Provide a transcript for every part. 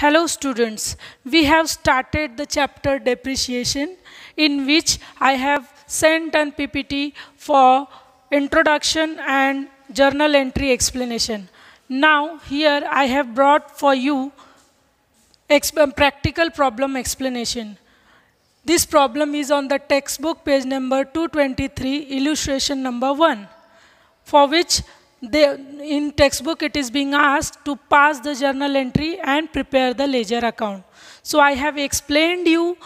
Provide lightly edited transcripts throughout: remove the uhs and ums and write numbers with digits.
Hello students, we have started the chapter depreciation in which I have sent an PPT for introduction and journal entry explanation. Now here I have brought for you practical problem explanation. This problem is on the textbook page number 223, illustration number 1, for which in textbook it is being asked to pass the journal entry and prepare the ledger account. So I have explained you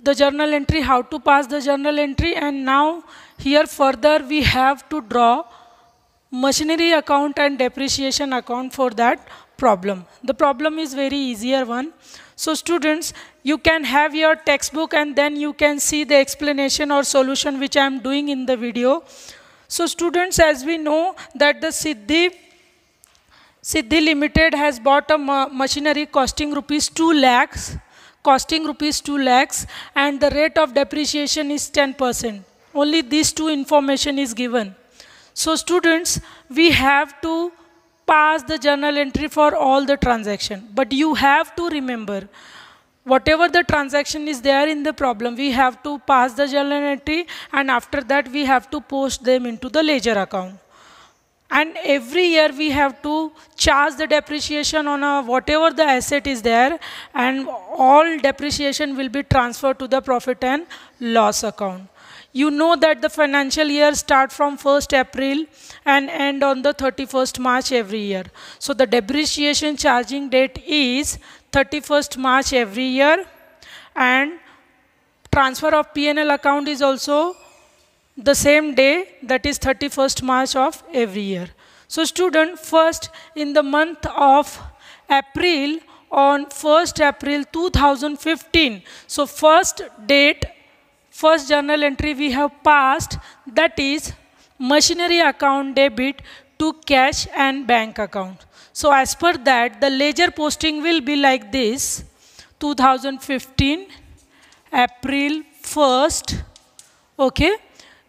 the journal entry, how to pass the journal entry, and now here further we have to draw machinery account and depreciation account for that problem. The problem is very easier one. So students, you can have your textbook and then you can see the explanation or solution which I am doing in the video. So students, as we know that the Siddhi Limited has bought a machinery costing rupees 2 lakhs, and the rate of depreciation is 10%. Only these two information is given. So students, we have to pass the journal entry for all the transaction, but you have to remember, whatever the transaction is there in the problem, we have to pass the journal entry, and after that we have to post them into the ledger account. And every year we have to charge the depreciation on whatever the asset is there, and all depreciation will be transferred to the profit and loss account. You know that the financial year starts from 1st April and end on the 31st March every year. So the depreciation charging date is 31st March every year, and transfer of P&L account is also the same day, that is 31st March of every year. So student, first in the month of April, on 1st April 2015, so first journal entry we have passed, that is machinery account debit to cash and bank account. So as per that, the ledger posting will be like this: 2015 April 1st, okay,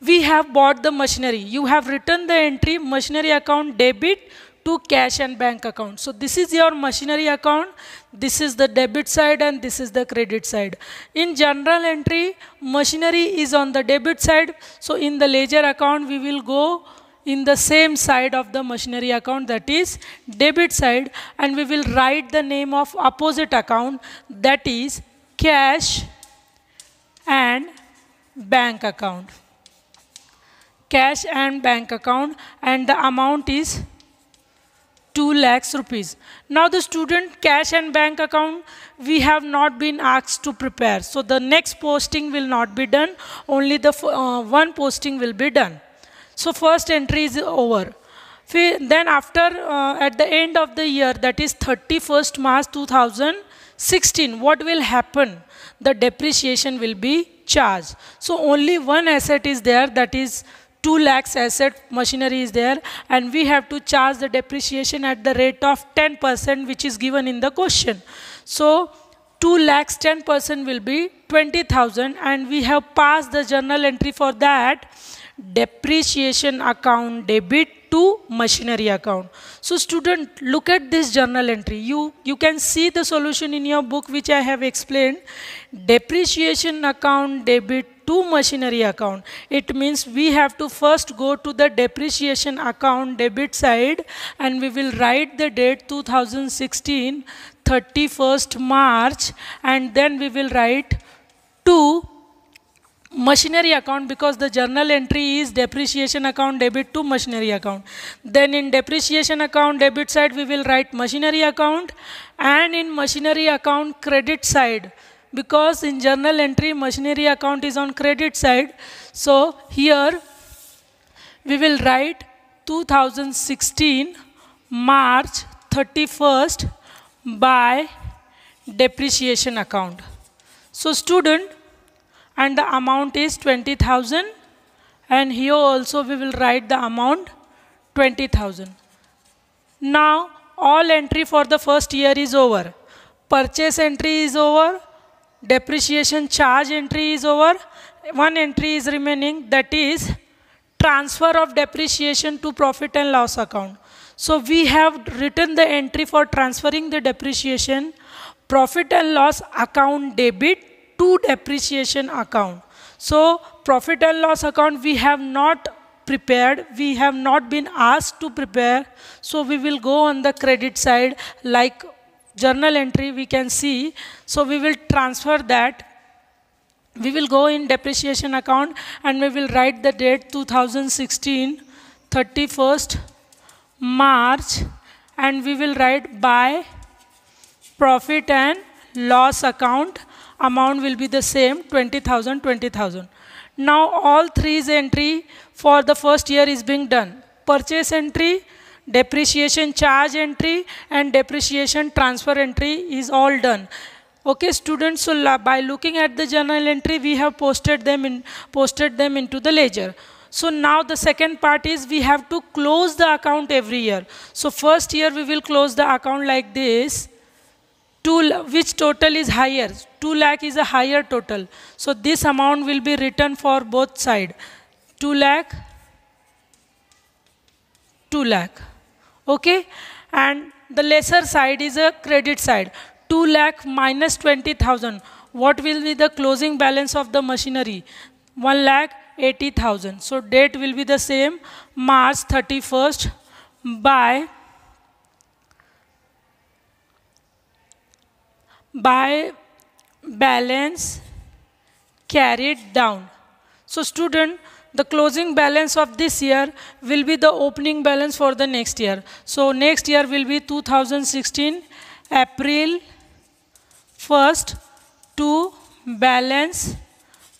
we have bought the machinery. You have written the entry machinery account debit to cash and bank account. So this is your machinery account, this is the debit side and this is the credit side. In journal entry, machinery is on the debit side, so in the ledger account we will go in the same side of the machinery account, that is debit side, and we will write the name of opposite account, that is cash and bank account. Cash and bank account, and the amount is 2 lakhs rupees. Now the student, cash and bank account we have not been asked to prepare, so the next posting will not be done, only the one posting will be done. So first entry is over. Then after at the end of the year, that is 31st March 2016, what will happen? The depreciation will be charged. So only one asset is there, that is 2 lakhs asset, machinery is there, and we have to charge the depreciation at the rate of 10%, which is given in the question. So 2 lakhs 10% will be 20,000, and we have passed the journal entry for that, depreciation account debit to machinery account. So student, look at this journal entry. You can see the solution in your book which I have explained. Depreciation account debit to machinery account. It means we have to first go to the depreciation account debit side, and we will write the date 2016 31st March, and then we will write to machinery account, because the journal entry is depreciation account debit to machinery account. Then in depreciation account debit side we will write machinery account, and in machinery account credit side, because in journal entry machinery account is on credit side, so here we will write 2016 March 31st by depreciation account. So student, and the amount is 20,000, and here also we will write the amount 20,000. Now all entry for the first year is over. Purchase entry is over, depreciation charge entry is over, one entry is remaining, that is transfer of depreciation to profit and loss account. So we have written the entry for transferring the depreciation profit and loss account debit to depreciation account. So profit and loss account we have not prepared, we have not been asked to prepare. So we will go on the credit side, like journal entry we can see. So we will transfer that. We will go in depreciation account and we will write the date 2016 31st March, and we will write by profit and loss account. Amount will be the same, 20,000, 20,000. Now all three entry for the first year is being done. Purchase entry, depreciation charge entry, and depreciation transfer entry is all done. Okay, students, so by looking at the journal entry, we have posted them into the ledger. So now the second part is we have to close the account every year. So first year we will close the account like this. Which total is higher? 2 lakh is a higher total. So this amount will be written for both sides. 2 lakh, 2 lakh. Okay, and the lesser side is a credit side. 2 lakh minus 20,000. What will be the closing balance of the machinery? 1,80,000. So date will be the same, March 31st by balance carried down. So student, the closing balance of this year will be the opening balance for the next year. So next year will be 2016 April 1st to balance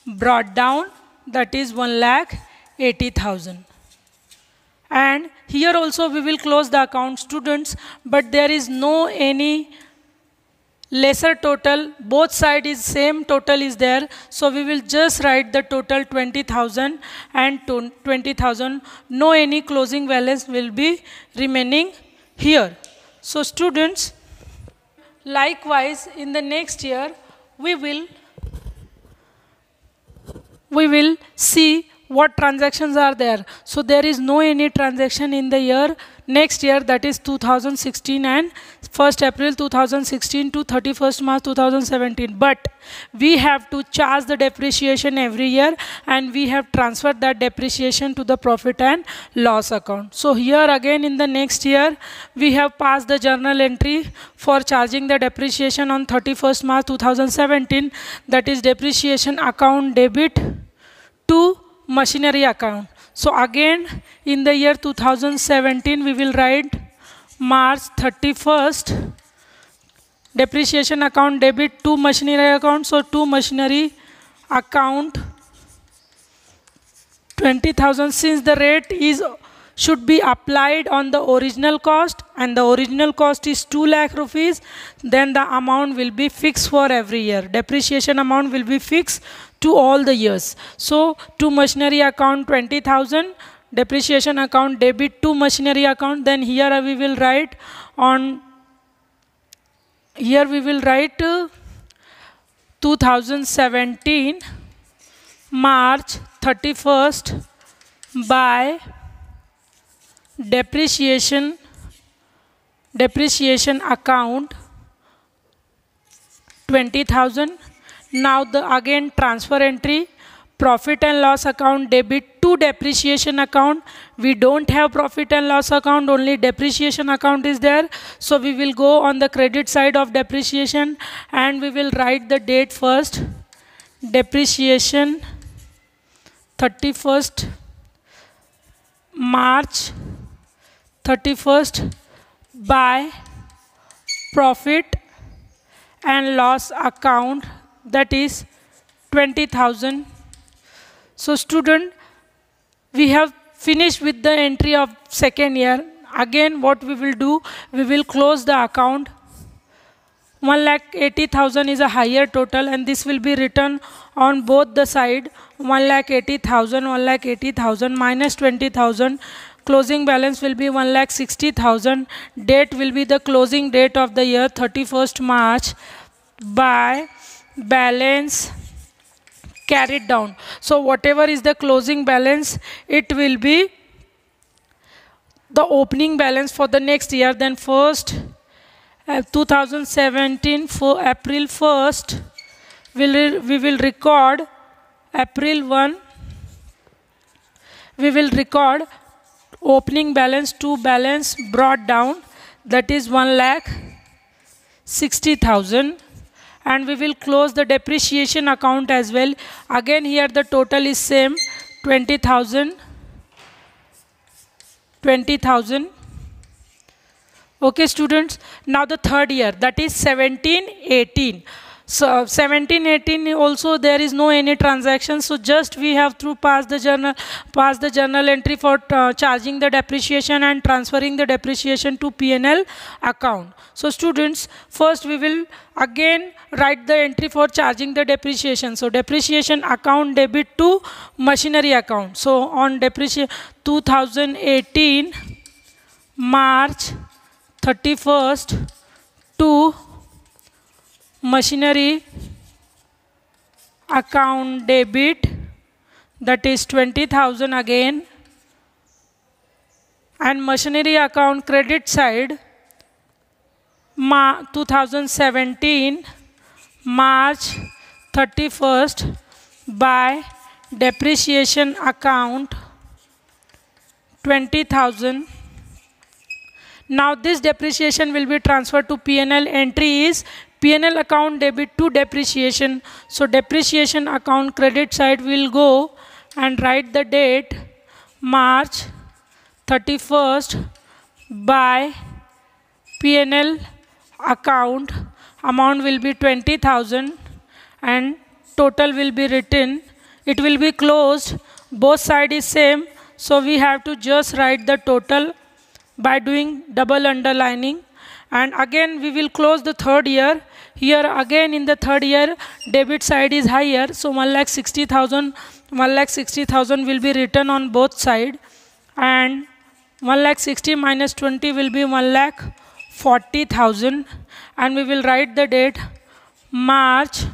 brought down, that is 1,80,000. And here also we will close the account, students, but there is no any lesser total. Both sides is same total is there. So we will just write the total 20,000 and 20,000. No any closing balance will be remaining here. So students, likewise in the next year we will see what transactions are there. So there is no any transaction in the year next year, that is 2016 and 1st April 2016 to 31st March 2017. But we have to charge the depreciation every year, and we have transferred that depreciation to the profit and loss account. So here again in the next year we have passed the journal entry for charging the depreciation on 31st March 2017, that is depreciation account debit to machinery account. So again in the year 2017 we will write March 31st depreciation account debit to machinery account. So to machinery account 20,000, since the rate should be applied on the original cost, and the original cost is 2 lakh rupees, then the amount will be fixed for every year. Depreciation amount will be fixed to all the years. So to machinery account 20,000, depreciation account debit to machinery account. Then here we will write 2017 March 31st by depreciation account 20,000. Now the again transfer entry, profit and loss account debit to depreciation account. We don't have profit and loss account, only depreciation account is there. So we will go on the credit side of depreciation and we will write the date first. Depreciation 31st March 31st by profit and loss account, that is 20,000. So student, we have finished with the entry of second year. Again what we will do, we will close the account. 1,80,000 is a higher total, and this will be written on both the side. 1,80,000 minus 20,000. Closing balance will be 1,60,000. Date will be the closing date of the year 31st March by balance carried down. So whatever is the closing balance, it will be the opening balance for the next year, then first 2017 for April 1st, we will record April 1, we will record opening balance to balance brought down, that is 1,60,000, and we will close the depreciation account as well. Again here the total is same, 20,000. Okay students, now the third year, that is 17-18. So 17-18 also there is no any transaction, so just we have to pass the journal entry for charging the depreciation and transferring the depreciation to P&L account. So students, first we will again write the entry for charging the depreciation. So depreciation account debit to machinery account. So on depreciation 2018 March 31st to machinery account debit, that is 20,000 again, and machinery account credit side 2017 March 31st by depreciation account 20,000. Now this depreciation will be transferred to P&L. Entry is P&L account debit to depreciation. So depreciation account credit side will go and write the date March 31st by P&L account. Amount will be 20,000 and total will be written. It will be closed. Both side is same. So we have to just write the total by doing double underlining. And again we will close the third year. Here again in the third year debit side is higher, so 1,60,000 will be written on both side, and 1,60,000 minus 20 will be 1,40,000, and we will write the date March.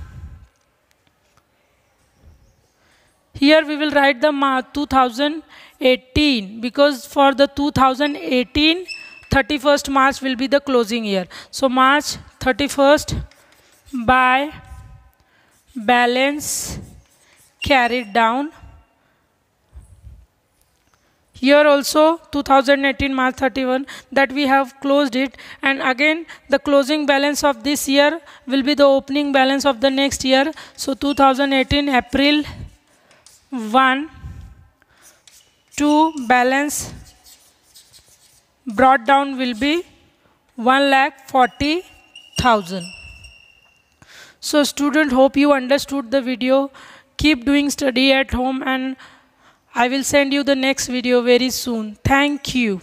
Here we will write the 2018, because for the 2018 31st March will be the closing year. So March 31st by balance carried down. Here also 2018 March 31, that we have closed it, and again the closing balance of this year will be the opening balance of the next year. So 2018 April 1 to balance brought down will be 1,40,000. So student, hope you understood the video. Keep doing study at home, and I will send you the next video very soon. Thank you.